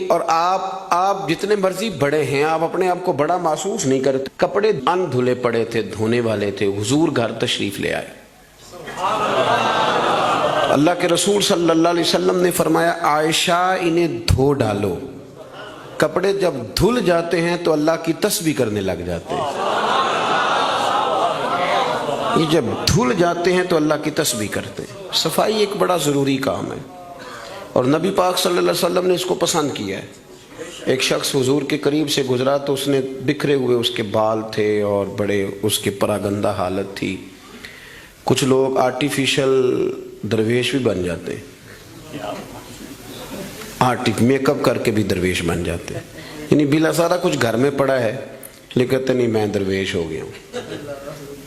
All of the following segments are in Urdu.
اور آپ جتنے مرضی بڑے ہیں آپ اپنے آپ کو بڑا محسوس نہیں کرتے. کپڑے ان دھلے پڑے تھے, دھونے والے تھے, حضور گھر تشریف لے آئے. اللہ کے رسول صلی اللہ علیہ وسلم نے فرمایا عائشہ انہیں دھو ڈالو. کپڑے جب دھل جاتے ہیں تو اللہ کی تسبیح کرنے لگ جاتے ہیں. یہ جب دھل جاتے ہیں تو اللہ کی تسبیح کرتے ہیں. صفائی ایک بڑا ضروری کام ہے اور نبی پاک صلی اللہ علیہ وسلم نے اس کو پسند کیا ہے. ایک شخص حضور کے قریب سے گزرا تو اس نے بکھرے ہوئے اس کے بال تھے اور بڑے اس کے پراگندہ حالت تھی. کچھ لوگ آرٹیفیشل درویش بھی بن جاتے ہیں, میک اپ کر کے بھی درویش بن جاتے ہیں. یعنی بلا سارا کچھ گھر میں پڑا ہے لیکن کہتے نہیں میں درویش ہو گیا ہوں.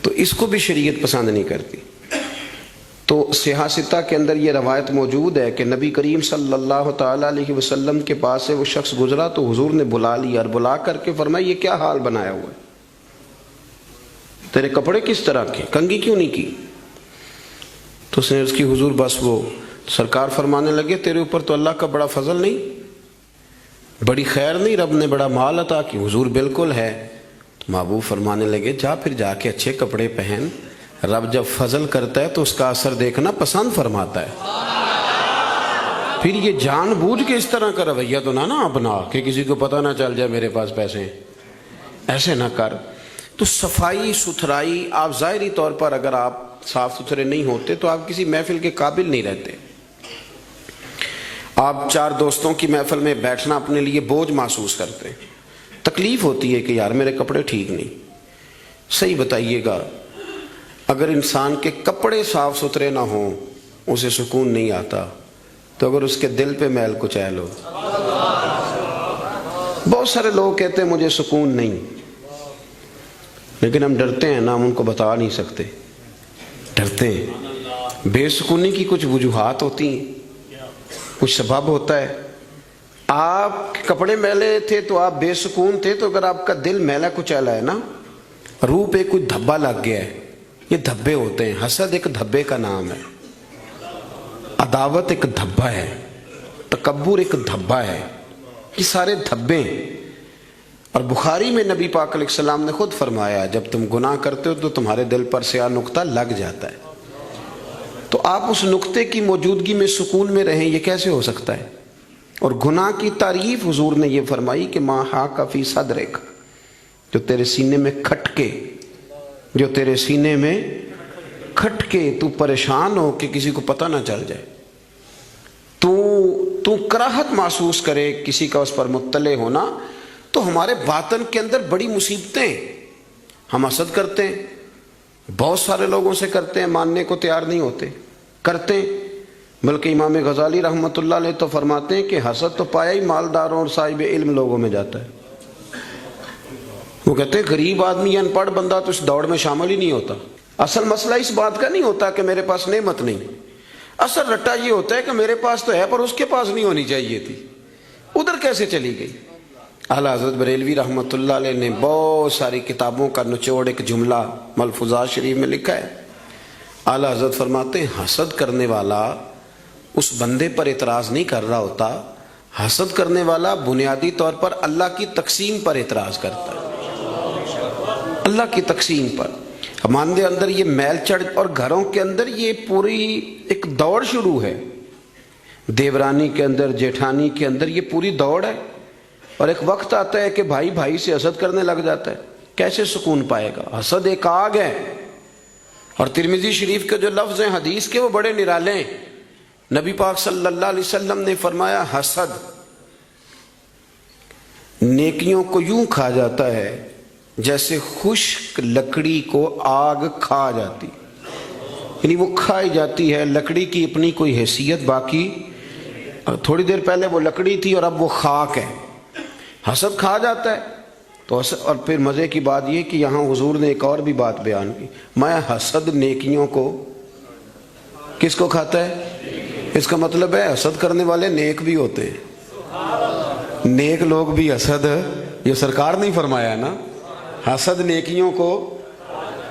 تو اس کو بھی شریعت پسند نہیں کرتی. تو صحیح ستہ کے اندر یہ روایت موجود ہے کہ نبی کریم صلی اللہ تعالیٰ علیہ وسلم کے پاس سے وہ شخص گزرا تو حضور نے بلا لیا اور بلا کر کے فرمایا یہ کیا حال بنایا ہوا ہے, تیرے کپڑے کس طرح کے, کنگھی کیوں نہیں کی؟ تو اس نے اس کی حضور بس وہ سرکار فرمانے لگے تیرے اوپر تو اللہ کا بڑا فضل نہیں, بڑی خیر نہیں, رب نے بڑا مال عطا کی. حضور بالکل ہے. محبوب فرمانے لگے جا پھر جا کے اچھے کپڑے پہن, رب جب فضل کرتا ہے تو اس کا اثر دیکھنا پسند فرماتا ہے. پھر یہ جان بوجھ کے اس طرح کا رویہ تو نہ اپنا کہ کسی کو پتہ نہ چل جائے میرے پاس پیسے ہیں, ایسے نہ کر. تو صفائی ستھرائی, آپ ظاہری طور پر اگر آپ صاف ستھرے نہیں ہوتے تو آپ کسی محفل کے قابل نہیں رہتے. آپ چار دوستوں کی محفل میں بیٹھنا اپنے لیے بوجھ محسوس کرتے ہیں, تکلیف ہوتی ہے کہ یار میرے کپڑے ٹھیک نہیں. صحیح بتائیے گا, اگر انسان کے کپڑے صاف ستھرے نہ ہوں اسے سکون نہیں آتا, تو اگر اس کے دل پہ میل کچیل ہو. بہت سارے لوگ کہتے ہیں مجھے سکون نہیں, لیکن ہم ڈرتے ہیں نا, ہم ان کو بتا نہیں سکتے, ڈرتے ہیں. بے سکونی کی کچھ وجوہات ہوتی ہیں, کچھ سبب ہوتا ہے. آپ کپڑے میلے تھے تو آپ بے سکون تھے, تو اگر آپ کا دل میلا کچیلا ہے نا, روح پہ کوئی دھبا لگ گیا ہے, یہ دھبے ہوتے ہیں. حسد ایک دھبے کا نام ہے, عداوت ایک دھبا ہے, تکبر ایک دھبا ہے, یہ سارے دھبے ہیں. اور بخاری میں نبی پاک علیہ السلام نے خود فرمایا جب تم گناہ کرتے ہو تو تمہارے دل پر سیاہ نقطہ لگ جاتا ہے. تو آپ اس نقطے کی موجودگی میں سکون میں رہیں, یہ کیسے ہو سکتا ہے؟ اور گناہ کی تعریف حضور نے یہ فرمائی کہ ما حاک فی صدرک, جو تیرے سینے میں کھٹکے, جو تیرے سینے میں کھٹکے, تو پریشان ہو کہ کسی کو پتہ نہ چل جائے, تو کراہت محسوس کرے کسی کا اس پر مطلع ہونا. تو ہمارے باطن کے اندر بڑی مصیبتیں, ہم حسد کرتے ہیں, بہت سارے لوگوں سے کرتے ہیں, ماننے کو تیار نہیں ہوتے, کرتے ہیں. بلکہ امام غزالی رحمۃ اللہ علیہ تو فرماتے ہیں کہ حسد تو پایا ہی مالداروں اور صاحب علم لوگوں میں جاتا ہے. وہ کہتے ہیں غریب آدمی یا ان پڑھ بندہ تو اس دوڑ میں شامل ہی نہیں ہوتا. اصل مسئلہ اس بات کا نہیں ہوتا کہ میرے پاس نعمت نہیں, اصل رٹا یہ ہوتا ہے کہ میرے پاس تو ہے پر اس کے پاس نہیں ہونی چاہیے تھی, ادھر کیسے چلی گئی. اعلیٰ حضرت بریلوی رحمۃ اللہ علیہ نے بہت ساری کتابوں کا نچوڑ ایک جملہ ملفوظات شریف میں لکھا ہے. اعلیٰ حضرت فرماتے ہیں حسد کرنے والا اس بندے پر اعتراض نہیں کر رہا ہوتا, حسد کرنے والا بنیادی طور پر اللہ کی تقسیم پر اعتراض کرتا ہے, اللہ کی تقسیم پر. ہمارے اندر یہ میل چڑھ اور گھروں کے اندر یہ پوری ایک دوڑ شروع ہے, دیورانی کے اندر, جیٹھانی کے اندر یہ پوری دوڑ ہے. اور ایک وقت آتا ہے کہ بھائی بھائی سے حسد کرنے لگ جاتا ہے, کیسے سکون پائے گا؟ حسد ایک آگ ہے. اور ترمذی شریف کے جو لفظ ہیں حدیث کے وہ بڑے نرالے ہیں. نبی پاک صلی اللہ علیہ وسلم نے فرمایا حسد نیکیوں کو یوں کھا جاتا ہے جیسے خشک لکڑی کو آگ کھا جاتی, یعنی وہ کھائی جاتی ہے, لکڑی کی اپنی کوئی حیثیت باقی, تھوڑی دیر پہلے وہ لکڑی تھی اور اب وہ خاک ہے. حسد کھا جاتا ہے. تو اور پھر مزے کی بات یہ کہ یہاں حضور نے ایک اور بھی بات بیان کی, میں حسد نیکیوں کو کس کو کھاتا ہے؟ اس کا مطلب ہے حسد کرنے والے نیک بھی ہوتے ہیں, نیک لوگ بھی حسد, یہ سرکار نہیں فرمایا نا, حسد نیکیوں کو.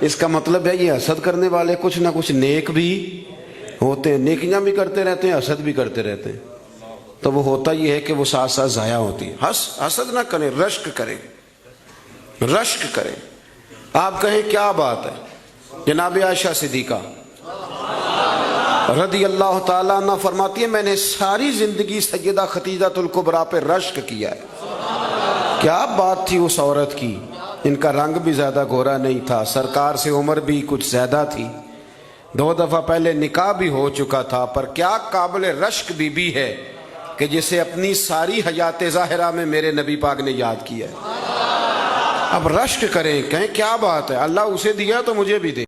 اس کا مطلب ہے یہ حسد کرنے والے کچھ نہ کچھ نیک بھی ہوتے ہیں, نیکیاں بھی کرتے رہتے ہیں, حسد بھی کرتے رہتے ہیں. تو وہ ہوتا یہ ہے کہ وہ ساتھ ساتھ ضائع ہوتی ہے. حسد نہ کریں، رشک کریں، رشک کریں. آپ کہیں کیا بات ہے. جناب عائشہ صدیقہ رضی اللہ تعالیٰ عنہ فرماتی ہے میں نے ساری زندگی سیدہ خدیجہ الکبریٰ پہ رشک کیا ہے. کیا بات تھی اس عورت کی. ان کا رنگ بھی زیادہ گورا نہیں تھا، سرکار سے عمر بھی کچھ زیادہ تھی، 2 دفعہ پہلے نکاح بھی ہو چکا تھا، پر کیا قابل رشک بی بی ہے کہ جسے اپنی ساری حیات ظاہرہ میں میرے نبی پاک نے یاد کیا ہے. اب رشک کریں، کہیں کیا بات ہے، اللہ اسے دیا تو مجھے بھی دے.